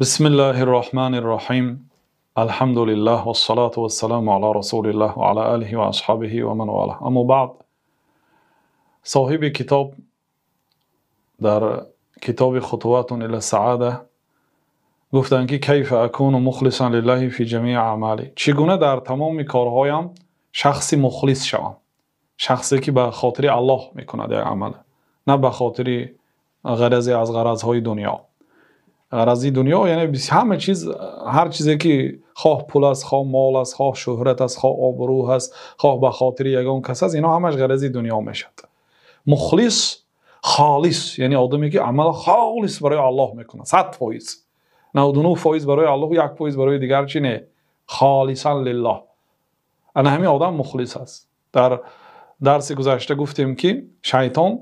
بسم الله الرحمن الرحیم. الحمد لله والصلاة والسلام على رسول الله وعلى آله و اصحابه و من والاه. اما بعد، صاحب کتاب در کتاب خطوات الی السعاده گفتند که کیف اکون مخلصا لله فی جمیع اعمالی، چگونه در تمام کارهایم شخصی مخلص شوم، شخصی که به خاطر الله میکند یک عمل، نه به خاطر غرضی از غرضهای دنیا. غرضی دنیا یعنی همه چیز، هر چیزی که خواه پول است، خواه مال است، خواه شهرت است، خواه آبرو است، خواه به خاطر یگان کس است، اینا همش غرضی دنیا میشد. مخلص، خالص یعنی آدمی که عمل خالص برای الله میکنه، 100%، 99% برای الله و 1% برای دیگر چی نه، خالصا لله. انا همین آدم مخلص است. در درس گذشته گفتیم که شیطان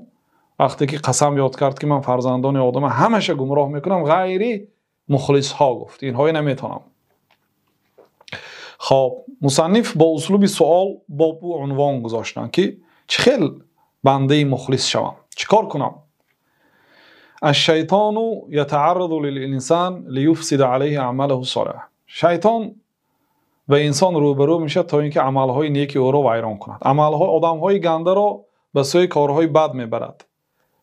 وقتی که قسم یاد کرد که من فرزندان آدم همشه گمراه میکنم، غیری مخلص ها گفت، اینها نمیتونم. خب مصنف با اسلوب سوال با عنوان گذاشتن که چه خیل بنده مخلص شوم، چیکار کنم؟ الشیطان یتعرض للانسان لیفسد علیه عمله الصالح. شیطان به انسان روبرو میشه تا اینکه عملهای نیک او را ویران کند. عملهای آدمهای گنده را به سوی کارهای بد میبرد،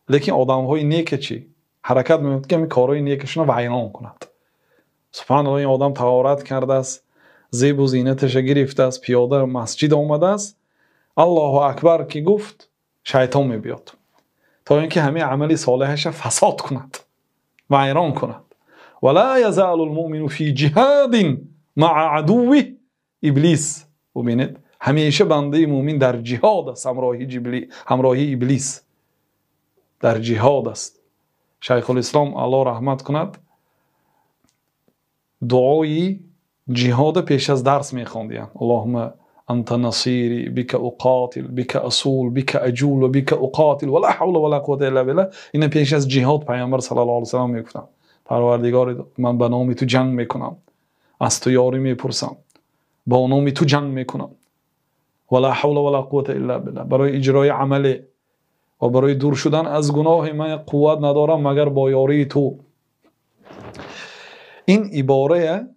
لیکن آدمهای نیک چی؟ حرکت می‌کند که کارهای نیکشون رو ویران کند. سبحان الله، این آدم طهارت کرده است، زیب و زینتش گرفته است، پیاده مسجد آمده است، الله اکبر که گفت شیطان میبیاد تا اینکه همه عمل صالحش فساد کند، ویران کند. ولا یزال المؤمن فی جهاد مع عدو ابلیس. ببینید همیشه بنده مومن در جهاد است، همراهی ابلیس در جهاد است. شیخ الاسلام الله رحمت کند دعای جهاد پیش از درس میخواندند: اللهم انت نصیری بک اقاتل بک اصول بک اجول و بک اقاتل ولا حول ولا قوة الا بالله. این پیش از جهاد پیامبر صلی الله علیه و سلم میگفتند: پروردگار من به نام تو جنگ میکنم، از تو یاری میپرسم، با نام تو جنگ میکنم، ولا حول ولا قوة الا بالله. برای اجرای عمل و برای دور شدن از گناه من قوت ندارم مگر با یاری تو. این عباره،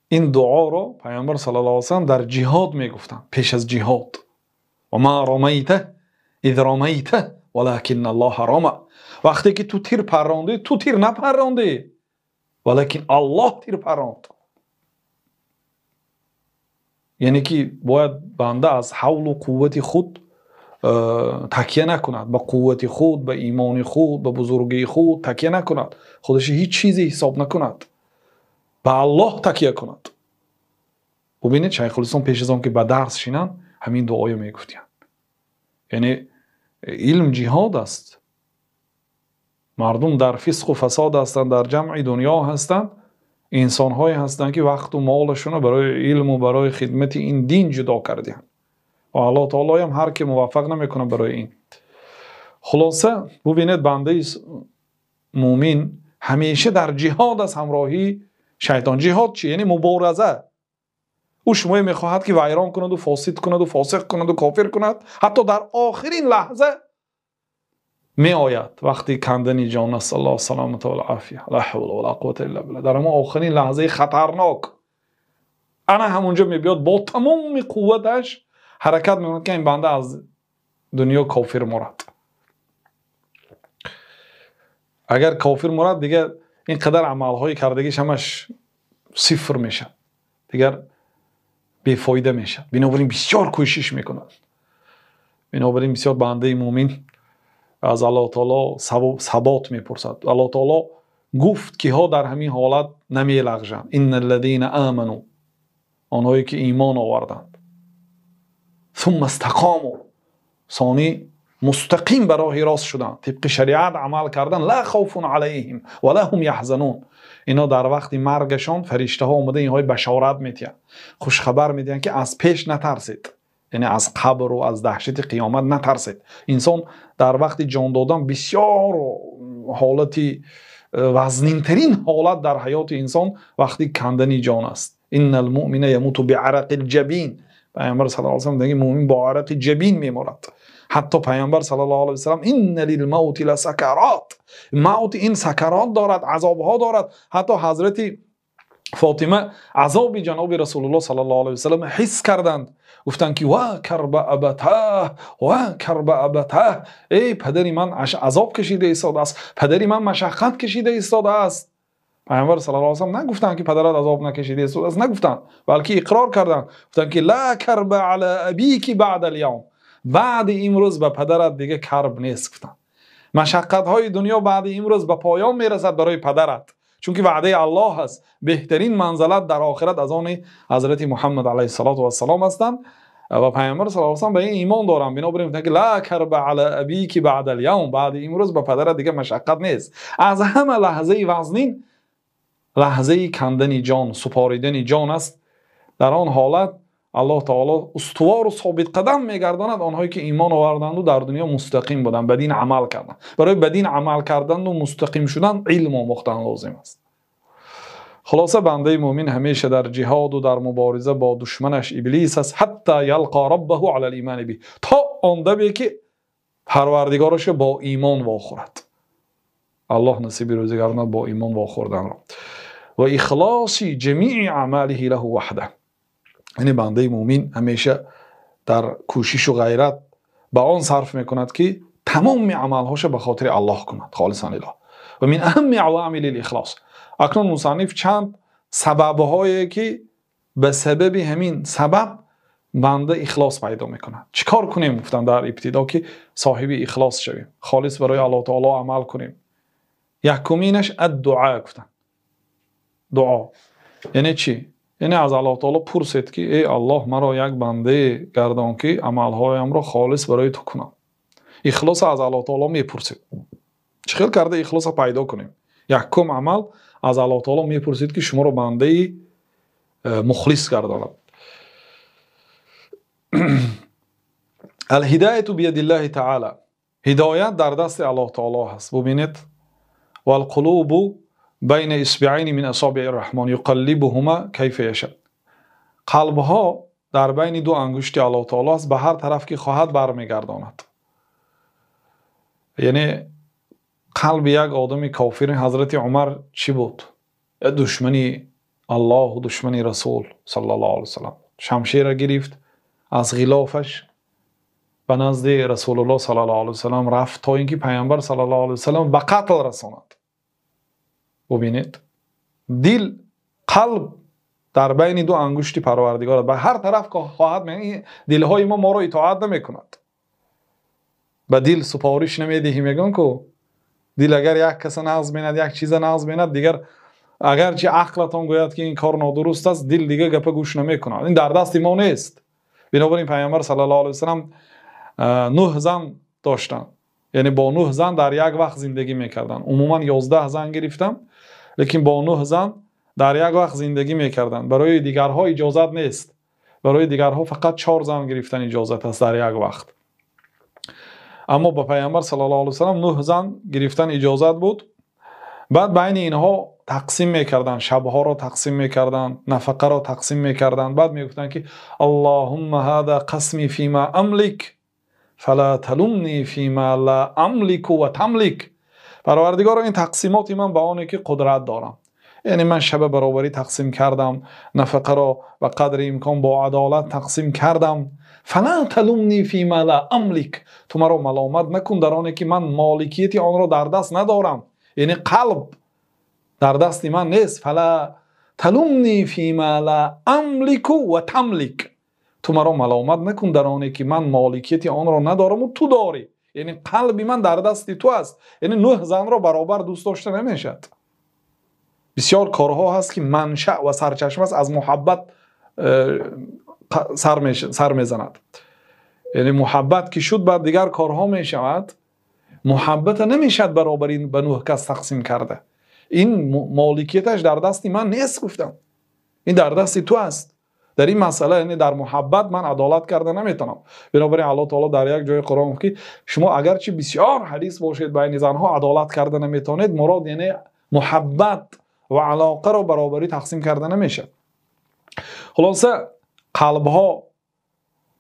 این دعا را پیامبر صلی الله علیه و سلم در جهاد میگفتن، پیش از جهاد: و ما رمیت اذ رمیت ولکن الله رمى. وقتی که تو تیر پرانده، تو تیر نپرانده ولکن الله تیر پراند. یعنی که باید بنده از حول و قوت خود تکیه نکند، به قوت خود، به ایمان خود، به بزرگی خود تکیه نکند، خودش هیچ چیزی حساب نکند، به الله تکیه کند. ببینید شیخ الاسلام پیش از آن که به درس شینن همین دعای میگفتند. یعنی علم جهاد است. مردم در فسق و فساد هستند، در جمع دنیا هستند، انسان های هستند که وقت و مالشون برای علم و برای خدمت این دین جدا کردند و الله تعالی هم هر که موفق نمیکنه برای این. خلاصه ببینید بنده مومن همیشه در جهاد از همراهی شیطان. جهاد چی؟ یعنی مبارزه. او شما میخواهد که ویران کند و فاسد کند و فاسق کند و کافر کند، حتی در آخرین لحظه می آید وقتی کندنی جان است، الله سلامت و العافیه، لا حول ولا قوة الا بالله، در اما آخرین لحظه خطرناک انا همونجا میبیاد با تمام قوتش حرکت میکنه که این بنده از دنیا کافر مرد. اگر کافر مرد دیگه اینقدر عملهای کردگیش همش صفر میشه، دیگر بیفایده میشه. بنابراین بسیار کوشش میکنند. بنابراین بسیار بنده مومن از الله تعالی ثبات میپرسد. الله تعالی گفت که ها در همین حالت نمیلغزند. ان الذين آمنوا، آنهایی که ایمان آوردند، ثم استقاموا، ثانی مستقیم به راه راست شدند، طبق شریعت عمل کردن، لا خوف علیهم ولا هم یحزنون. اینا در وقت مرگشان فرشته ها اومده اینهای بشارت میدن، خوش خبر میدن که از پیش نترسید، یعنی از قبر و از دهشت قیامت نترسید. انسان در وقت جان دادن بسیار حالتی وزنین ترین حالت در حیات انسان وقتی کندن جان است. ان المؤمن یموت بعرق الجبین. پیامبر صلی الله علیه و سلم میگه مؤمن با عرق جبین میمیرد. حتی پیامبر صلی الله علیه و سلم ان للموت لسکرات، موت این سکرات دارد، عذاب ها دارد. حتی حضرت فاطمه عذاب جناب رسول الله صلی الله علیه و سلم حس کردند، گفتند که وا کرب ابته و کرب ابته، ای پدری من عذاب کشیده ایستاده است، پدری من مشقت کشیده ایستاده است. پیامبر صلی الله علیه و سلم نگفتند که پدرت عذاب نکشیده ایستاده است، نگفتند، بلکه اقرار کردند، گفتند که لا کرب علی ابیک بعد اليوم، بعد امروز به پدرت دیگه کرب نیست. گفتند مشقت های دنیا بعد امروز به پایان میرسد برای پدرت، چون که وعده الله هست بهترین منزلت در آخرت از آن حضرت محمد علیه السلام هستند و پیامبر صلی الله علیه و سلم به این ایمان دارن. بنابراین که لا کرب علی ابیک بعد اليوم، بعد امروز به پدرت دیگه مشقت نیست. از همه لحظه وزنین لحظه کندن جان، سپاریدن جان است. در آن حالت الله تعالی استوار و ثابت قدم میگرداند آنهایی که ایمان آوردند و در دنیا مستقیم بودند، بدین عمل کردند. برای بدین عمل کردن و مستقیم شدن علم آموختن لازم است. خلاصه بنده مومن همیشه در جهاد و در مبارزه با دشمنش ابلیس است، حتی یلقا ربه علی الایمان به، تا آن دمی که پروردگارش با ایمان واخورد. الله نصیب روزگارنا با ایمان واخوردن را و اخلاص جمیع اعماله له وحده. یعنی بنده مومن همیشه در کوشش و غیرت به آن صرف میکند که تمام عملهاش به خاطر الله کند، خالصا لله. و من اهم عوامل الاخلاص، اکنون مصنف چند سبب‌هایی که به سبب همین سبب بنده اخلاص پیدا میکند. چیکار کنیم؟ گفتم در ابتدا که صاحب اخلاص شویم، خالص برای الله تعالی عمل کنیم. یکمینش الدعاء. گفتم دعا یعنی چی؟ یعنی از الله تعالی پرسید که ای الله مرا یک بنده گردان که عملهایم را خالص برای تو کنم. اخلاص از الله تعالی میپرسید. چخیل کرده اخلاص پیدا کنیم؟ یکم عمل از الله تعالی میپرسید که شما را بنده مخلص گرداند. الهدایت بید الله تعالی، هدایت در دست الله تعالی هست. ببینید والقلوب بین اصبعین من اصابع الرحمن یقلبهما کیف یشاء، قلبها در بین دو انگشت الله تعالی است، به هر طرف که خواهد برمیگرداند. یعنی قلب یک آدم کافر حضرت عمر چی بود؟ دشمنی الله و دشمنی رسول صلی الله علیه وسلم. شمشیر را گرفت، از غلافش به نزد رسول الله صلی الله علیه وسلم رفت تا اینکه پیامبر صلی الله علیه وسلم به قتل رساند. ببینید دل، قلب در بین دو انگشت پروردگار، به هر طرف که خواهد میگه دلهای ما را اطاعت نمیکند. به دل سپارش نمیدهیم. میگن که دل اگر یک کس ناز بیند، یک چیز ناز بیند، دیگر اگر چه عقلتان گوید که این کار نادرست است، دل دیگه گپ گوش نمیکند. این در دست ما نیست. بنابراین پیامبر صلی الله علیه وسلم 9 زن داشتن، یعنی با 9 زن در یک وقت زندگی میکردن. عموما 11 زن گرفتن، لیکن با 9 زن در یک وقت زندگی میکردن. برای دیگرها اجازت نیست. برای دیگرها فقط 4 زن گرفتن اجازت است در یک وقت. اما با پیامبر صلی الله علیه وسلم 9 زن گرفتن اجازت بود. بعد بین اینها تقسیم میکردن، شبها را تقسیم میکردن، نفقه را تقسیم میکردن. بعد میگفتن که اللهم هذا قسمی فيما املك فلا تلمنی فيما لا املك و تملك. پروردگارا این تقسیمات من به آنه که قدرت دارم، یعنی من شب برابری تقسیم کردم، نفقه را به قدر امکان با عدالت تقسیم کردم. فلا تلمنی فيما لا املك، تو مرا ملامت نکن در آنه که من مالکیت آن را در دست ندارم، یعنی قلب در دست من نیست. فلا تلمنی فيما لا املك و تملك، تو مرا ملامت نکن در آنه که من مالکیت آن را ندارم و تو داری، یعنی قلب من در دست تو است. یعنی 9 زن را برابر دوست داشته نمیشد. بسیار کارها هست که منشأ و سرچشمه است از محبت سر میزند. یعنی محبت که شد بعد دیگر کارها میشود. محبت نمیشد برابر این به 9 کس تقسیم کرده. این مالکیتش در دست من نیست. گفتم این در دست تو است. در این مسئله، یعنی در محبت من عدالت کرده نمیتونم. بنابراین الله تعالی در یک جای قرآن میگه شما اگرچه بسیار حدیث باشید بین زنها عدالت کرده نمیتونید، مراد یعنی محبت و علاقه را برابری تقسیم کرده نمیشه. خلاصه قلبها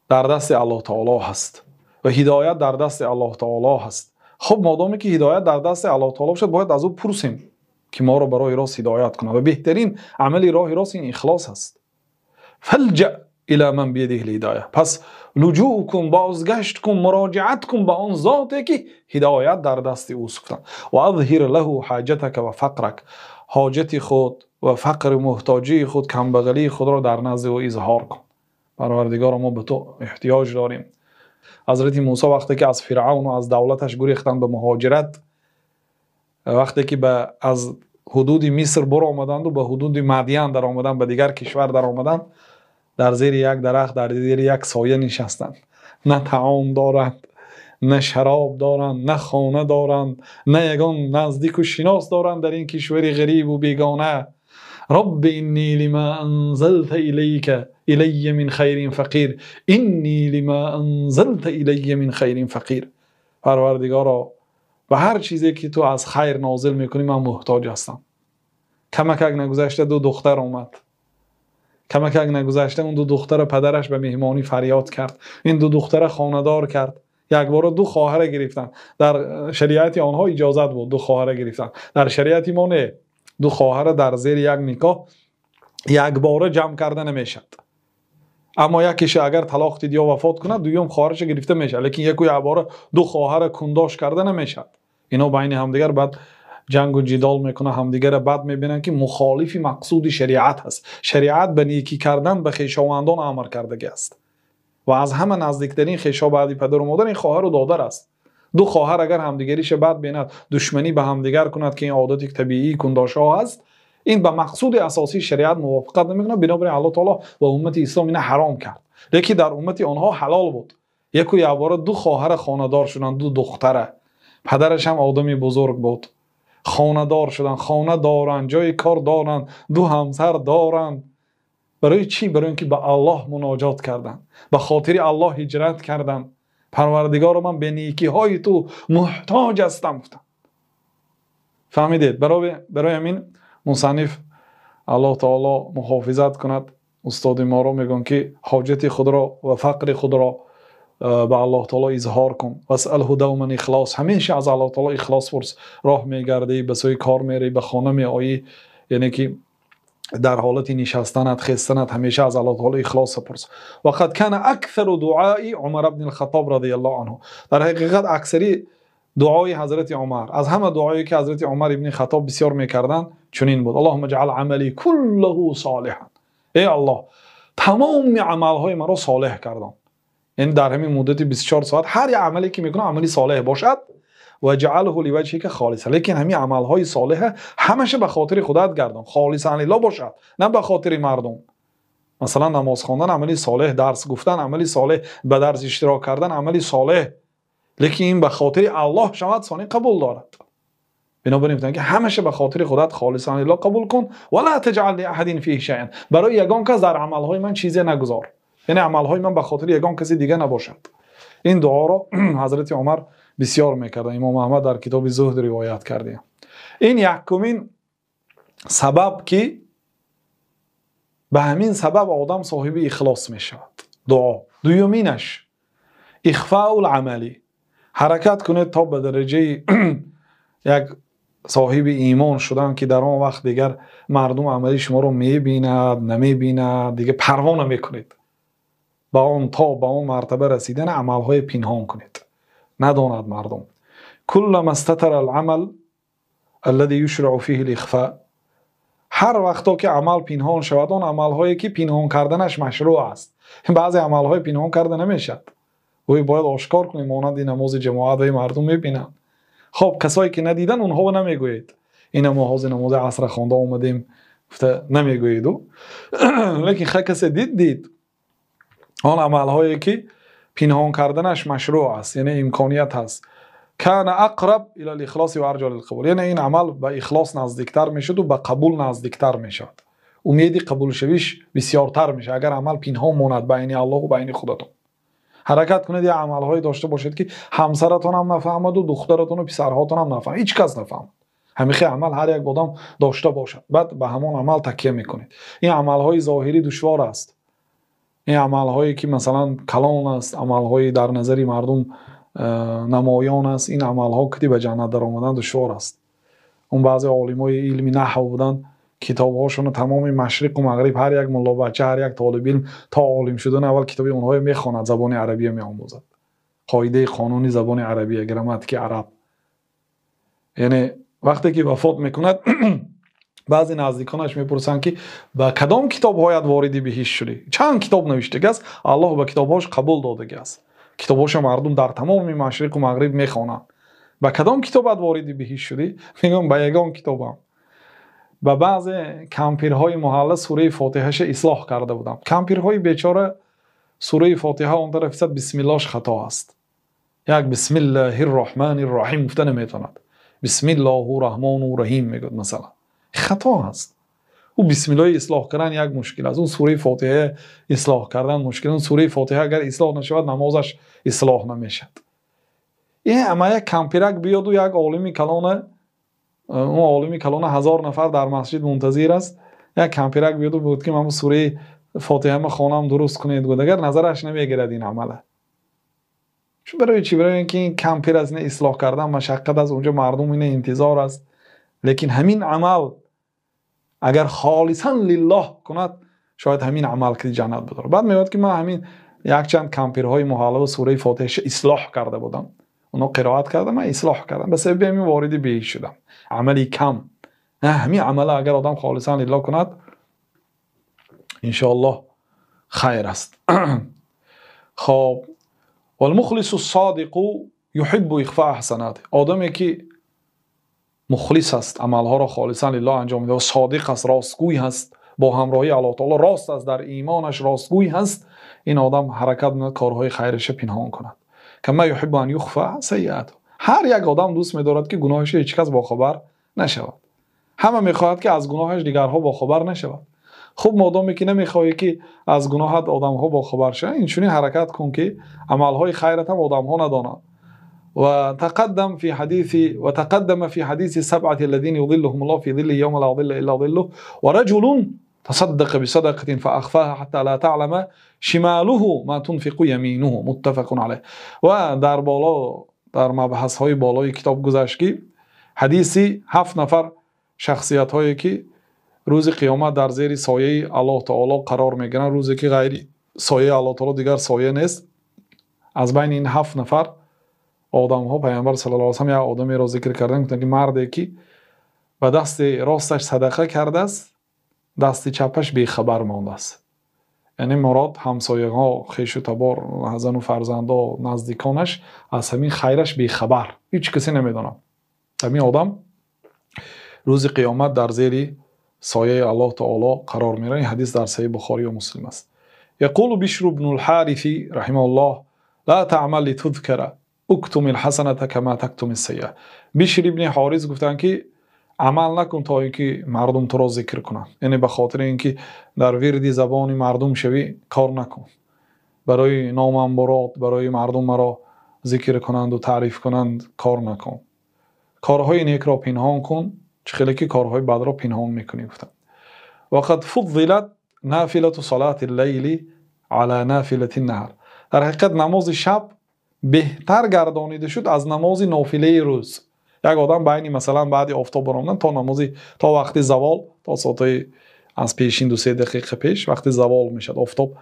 در دست الله تعالی هست. و هدایت در دست الله تعالی هست. خب مادامی که هدایت در دست الله تعالی شد، باید از او پرسیم که ما رو برای راست هدایت کنه و بهترین عمل راه راست این اخلاص هست. فلجأ الی من بیده الهدایه، پس لجوع کن، بازگشت کن، مراجعت کن به آن ذاتی که هدایت در دست او ساختن. و اظهر له حاجتک و فقرک، حاجت خود و فقر محتاجی خود، کمبغلی خود را در نزد او اظهار کن. پروردگار ما به تو احتیاج داریم. حضرت موسی وقتی که از فرعون و از دولتش گریختن به مهاجرت، وقتی که از حدود مصر بر آمدند و به حدود مدین در آمدند، به دیگر کشور در آمدند، در زیر یک درخت، در زیر یک سایه نشستند. نه طعام دارند، نه شراب دارند، نه خانه دارند، نه یگان نزدیک و شناس دارند در این کشور غریب و بیگانه. رب انی لما انزلت الی من خیر فقیر، انی لما انزلت الی من خیر فقیر. پروردگارا به هر چیزی که تو از خیر نازل میکنی من محتاج هستم. کمک نگذشته دو دختر اومد، کمک نگذشته اون دو دختر پدرش به مهمانی فریاد کرد، این دو دختر خانه‌دار کرد. یک بار دو خواهر گرفتن، در شریعت آنها اجازت بود دو خواهر گرفتن، در شریعت ما نه. دو خواهر در زیر یک نکاح یک بار جمع کرده نمیشد، اما یکیش اگر طلاق دید یا وفات کنه دویم خواهرش گرفته میشه، لیکن یک بار دو خواهر کنداش کرده نمیشد. اینا بین همدیگر بعد جنگ و جدال میکنه، همدیگر بعد میبینن که مخالف مقصود شریعت هست. شریعت به نیکی کردن به خویشاوندان امر کردگی است و از همه نزدیکترین خویشا بعد پدر و مادر این خواهر و دادر است. دو خواهر اگر همدیگریش بد بیند، دشمنی به همدیگر کند که این عادت طبیعی کنداشا هست، این به مقصود اساسی شریعت موافقت نمیکنه. بنابراین الله تعالی و امت اسلام اینه حرام کرد، لیکن در امت آنها حلال بود. یک بار دو خواهر خانه‌دار شدن، دو دختره، پدرش هم آدمی بزرگ بود، خانه‌دار شدن، خانه دارن، جای کار دارن، دو همسر دارن. برای چی؟ برای اینکه به الله مناجات کردن، به خاطر الله هجرت کردن. پروردگار من به نیکی های تو محتاج هستم. فهمیدید؟ برای همین مصنف الله تعالی محافظت کند، استاد ما رو میگن که حاجت خود را و فقر خود را به الله تعالی اظهار کن. واسأله دوما اخلاص، همیشه از الله تعالی اخلاص پرس. راه میگردی، به سوی کار میری، به خانه میآیی، یعنی که در حالت نشستنت خستنت همیشه از الله تعالی اخلاص پرس. وقد كان اکثر دعای عمر بن الخطاب رضی الله عنه، در حقیقت اکثری دعای حضرت عمر، از همه دعایی که حضرت عمر ابن خطاب بسیار میکردن چنین بود: اللهم اجعل عملی كله صالحا، ای الله تمام عملهای مرا صالح کردم. این در همین مدت 24 ساعت هر عملی که میکنه عملی صالح باشد و جعله لوجهک خالصا. لیکن همین عملهای صالح همشه به خاطر خودت گردان، خالصا لله باشد، نه به خاطر مردم. مثلا نماز خواندن عملی صالح، درس گفتن عملی صالح، به درس اشتراک کردن عملی صالح، لیکن این به خاطر الله شود ثانی قبول دارد. بنابراین که همشه به خاطر خودت خالصا لله قبول کن. ولا تجعل لاحد فیه شیئا، برای یگان کس در عملهای من چیزی نگذار، یعنی عملهای من به خاطر یگان کسی دیگه نباشد. این دعا را حضرت عمر بسیار میکردن. امام احمد در کتاب زهد روایت کرده. این یکمین سبب که به همین سبب آدم صاحب اخلاص میشود، دعا. دومینش اخفاء العملی، حرکت کنید تا به درجه یک صاحب ایمان شدن که در آن وقت دیگر مردم عملی شما رو میبیند نمیبیند، دیگه پروا نمیکنید. با اون تا با اون مرتبه رسیدن عملهای پنهان کنید، نداند مردم. كلما استتر العمل الذي يشرع فيه الاخفاء، هر وقتا که عمل پنهان شود، اون عملهایی که پنهان کردنش مشروع است. بعضی عملهای پنهان کرده نمیشد، وی باید آشکار کنیم، مانند نماز جماعت و مردم میبینن. خب کسایی که ندیدن اونها نمیگویید این نماز عصر خوانده اومدیم نمیگویید، لیکن خیلی کسی دید آن عملهایی که پنهان کردنش مشروع است، یعنی امکانیت هست. کان اقرب الى الاخلاص و ارجو للقبول، یعنی این عمل به اخلاص نزدیکتر میشد و به قبول نزدیکتر میشد، امید قبول شویش بسیارتر میشه اگر عمل پنهان ماند بین الله و بین خودتون. حرکت کنید یه عملهایی داشته باشید که همسرتون هم نفهمد و دخترتون و پسرهاتون هم نفهمد، هیچ کس نفهمد. همیشه عمل هر یک آدم داشته باشد، بعد به همان عمل تکیه میکنید. این عملهای ظاهری دشوار است، این عملهایی که مثلا کلان است، عملهایی در نظر مردم نمایان است، این عملها که به جنت در آمدن دشوار است. اون بعضی عالمای علمی نحو بودن، کتابهاشون تمام مشرق و مغرب، هر یک ملا بچه، هر یک طالب علم تا عالم شدن اول کتاب اونها میخواند، زبان عربی میآموزد، قاعده قانونی زبان عربی، گراماتیک عرب. یعنی وقتی که وفات میکند بعضی نزدیکانش میپرسند که با کدام کتاب هایت وارد بهشت شدی؟ چند کتاب نوشته است؟ الله به کتابهاش قبول داده است. کتابهاش مردم در تمام مشرق و مغرب میخوانند. با کدام کتابت وارد بهشت شدی؟ میگم با یگان کتابم. با بعض کمپیرهای محله سوره فاتحهش اصلاح کرده بودم. کمپیرهای بیچاره سوره فاتحه اون طرف فقط بسم اللهش خطا است. یک بسم الله الرحمن الرحیم گفته نمیتوند. بسم الله الرحمن الرحیم میگه مثلا. خطا است. او بسم الله اصلاح کردن یک مشکل است. اون سوره فاتحه اصلاح کردن مشکل. اون سوره فاتحه اگر اصلاح نشود نمازش اصلاح نمیشد. این اما یک کمپیرک بیاد و یک عالمی کلانه، اون عالمی کلانه 1000 نفر در مسجد منتظر است، یک کمپیرک بیاد و بود که من سوره فاتحه ما خانم درست کنید گفت اگر نظرش نمیگیرد این عمله. چون برای چی؟ برای اینکه این کمپیر از این اصلاح کردن مشقت از اونجا مردم این انتظار است. لیکن همین عمل اگر خالصا لله کند شاید همین عمل که جنت بداره. بعد میاد که من همین یک چند کمپیرهای محاله و سوره فاتحه اصلاح کرده بودم، اونا قرائت کردم، من اصلاح کردم، به سبب همین وارد بهشت شدم. عملی کم، نه همین عمل اگر آدم خالصا لله کند ان شاء الله خیر است. خب والمخلص الصادق يحب اخفاء حسناته. آدمی که مخلص است، عملها را خالصا لله انجام میده و صادق است، راستگوی هست، با همراهی الله تعالی راست است، در ایمانش راستگوی هست، این آدم حرکت می‌کند کارهای خیرش پنهان کند. کما یحب ان یخفى سیئاته. هر یک آدم دوست می‌دارد که گناهش هیچ کس باخبر نشود. همه می‌خواهد که از گناهش دیگرها باخبر نشود. خب مادامی که نمی‌خواهی که از گناهت آدم‌ها باخبر شوند، اینجوری حرکت کن که عمل‌های خیرت هم آدم‌ها ندانند. وتقدم في حديث 7 الذين يظلهم الله في ظله يوم لا ظل الا ظله ورجل تصدق بصدقه فاخفاها حتى لا تعلم شماله ما تنفق يمينه متفق عليه. و در بالا در مبحث های بالای کتاب گذشت که حدیثی 7 نفر شخصیت هایی که روز قیامت در زیر سایه الله تعالی قرار میگیرند، روزی که غیر سایه الله تعالی دیگر سایه نیست. از بین این 7 نفر آدم ها پیامبر صلی الله علیه و آله یک آدمی را ذکر کردن که مردی که به دست راستش صدقه کرده است، دست چپش بی خبر مانده است. یعنی مراد همسایه ها، خویش و تبار، زن و فرزندا، نزدیکانش از همین خیرش بی خبر، هیچ کسی نمیدونه. همین آدم روز قیامت در زیر سایه الله تعالی قرار میگیره. این حدیث در صحیح بخاری و مسلم است. یقول بشر بن الحارث رحمه الله لا تعمل لتذكر اکتم الحسنه کما تکتم السیئه. بشر ابن حارث گفتن که عمل نکن تا اینکه مردم تو را ذکر کنند، یعنی به خاطر اینکه در وردی زبان مردم شوی کار نکن، برای نامنبرات برای مردم مرا ذکر کنند و تعریف کنند کار نکن، کارهای نیک را پنهان کن، چه خیلی که کارهای بد را پنهان میکنی. گفتن وقد فضلت نافله صلاه الليل على نافله النهار. در حقیقت نماز شب بهتر گردانیده شد از نماز نافله روز. یک آدم بین مثلا بعد آفتاب برآمدن تا نمازی تا وقت زوال، تا ساعت از پیشین 2-3 دقیقه پیش وقت زوال میشد، آفتاب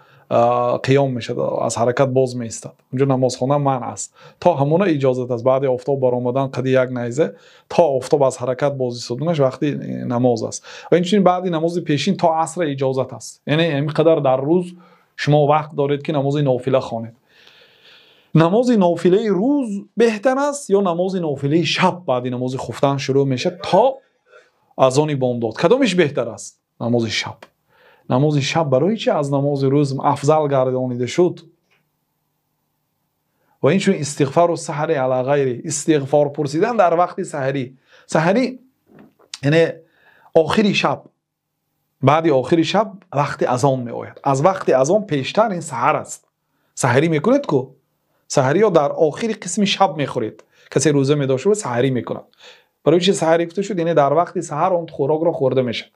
قیام میشد، از حرکت باز میستاد، اونجا نماز خوندن منع است. تا همون اجازه است بعد آفتاب برآمدن قد یک نیزه تا آفتاب از حرکت باز ایستادنش وقتی نماز است. و اینچنین بعد نماز پیشین تا عصر اجازه است. یعنی اینقدر در روز شما وقت دارید که نماز نافله خوانید. نماز نافله روز بهتر است یا نماز نافله شب بعد نماز خفتن شروع میشه تا اذان بامداد؟ کدامش بهتر است؟ نماز شب. نماز شب برای چی از نماز روز افضل گردانیده شد؟ و این چون استغفار و سحری علی غیره، استغفار پرسیدن در وقت سحری. سحری یعنی آخری شب، بعد آخری شب وقت اذان می آید. از وقت اذان پیشتر این سحر است. سحری میکنید کو؟ سحری ها در آخری قسم شب میخورید. کسی روزه میداشته سحری میکند. برای چی سحری گفته شد؟ یعنی در وقت سحر اون خوراک را خورده میشه.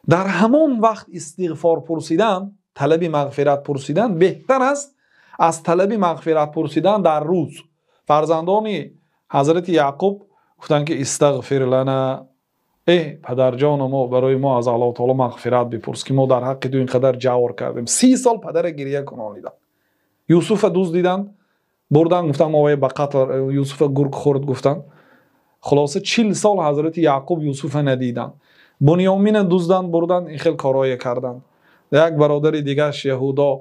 در همان وقت استغفار پرسیدن طلب مغفرت پرسیدن بهتر است از طلب مغفرت پرسیدن در روز. فرزندان حضرت یعقوب گفتن که استغفر لنا، ای پدر جان ما، برای ما از الله تعالی مغفرت بپرس که ما در حق تو اینقدر جور کردیم. 30 سال پدر گریه کنانیدن. یوسف دوست دیدن بردن گفتن ما به قتل یوسف گرگ خورد گفتن. خلاصه 40 سال حضرت یعقوب یوسف ندیدن. بنیامین دوستان بردن این خیلی کارهای کردن. یک برادر دیگه یهودا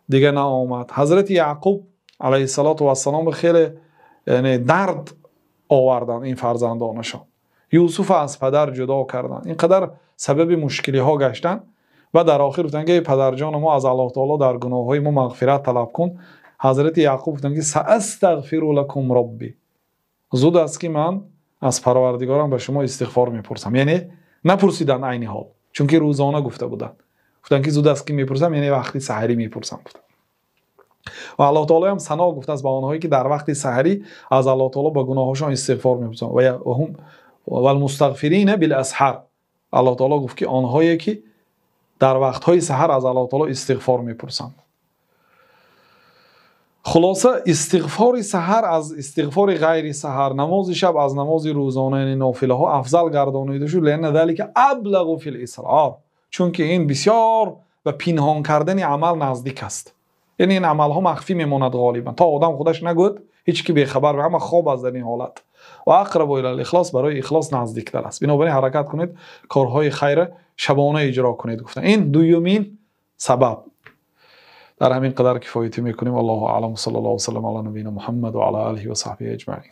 دیگه نه آمد. حضرت یعقوب علیه السلام خیلی یعنی درد آوردن این فرزندانشان. یوسف از پدر جدا کردن. اینقدر سبب مشکلی ها گشتن و در آخر گفتن که پدر جان ما از الله تعالی در گناه های ما مغفرت طلب کن. حضرت یعقوب گفتن که ساستغفر لکم ربی، زود است که من از پروردگارم به شما استغفار میپرسم. یعنی نپرسیدن عین حال، چون که روزانه گفته بودن. گفتن که زود است که میپرسم، یعنی وقتی سحری میپرسم. و الله تعالی هم ثنا گفته است به آنهایی که در وقت سحری از الله تعالی با گناهاشون استغفار میپرسن و هم والمستغفرین بالاسحار. الله تعالی گفت که آنهایی که در وقتهای سحر از الله تعالی استغفار میپرسن. خلاصه استغفار سحر از استغفار غیر سحر، نماز شب از نماز روزانه یعنی نافله ها افضل گردانیده شد. لأن ذلك ابلغ فی الاسرار، چون که این بسیار به پنهان کردن عمل نزدیک است. یعنی این عمل ها مخفی میماند غالبا تا آدم خودش نگوید، هیچ کی بخبر به همه خواب از این حالت. و اقرب الی الاخلاص، برای اخلاص نزدیکتر است. بنابراین حرکت کنید، کارهای خیر شبانه اجرا کنید. گفتن این دومین سبب. در همین قدر کفایتی میکنیم. والله اعلم. صلی الله و سلم علی نبینا محمد و علی آله و صحبه اجمعین.